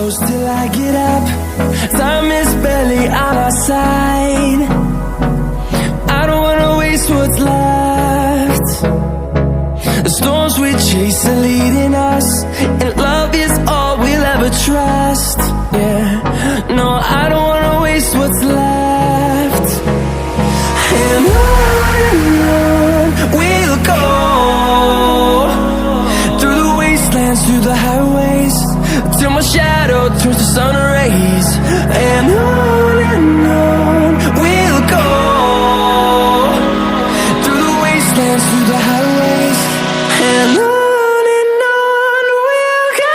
close till I get up. Time is barely on our side. I don't wanna waste what's left. The storms we chase are leading us, and love is all we'll ever trust. Yeah, no, I don't wanna waste what's left. And on we'll go, through the wastelands, through the highways, till my shadow turns to sun rays. And on we'll go, through the wastelands, through the highways, and on we'll go.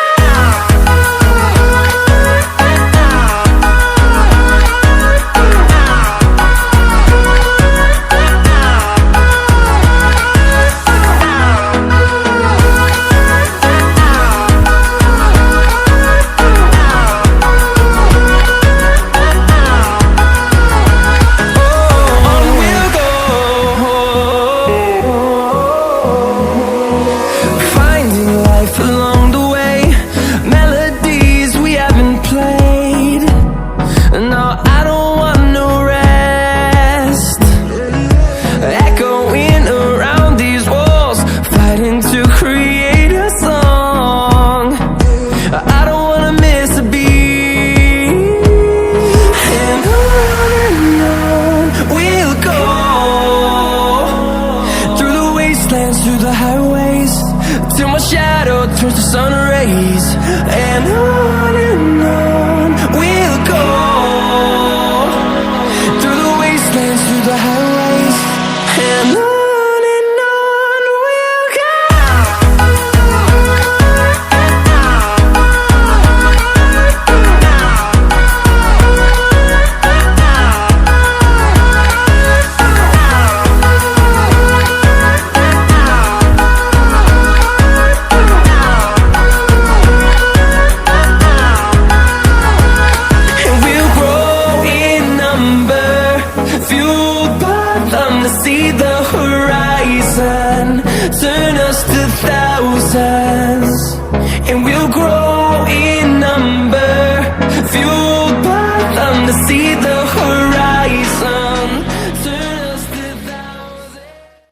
Through the highways, till my shadow turns to sun rays. And on we'll go, through the wastelands, through the highways, and on we'll go. See the horizon, turn us to thousands, and we'll grow in number, fueled by them to see the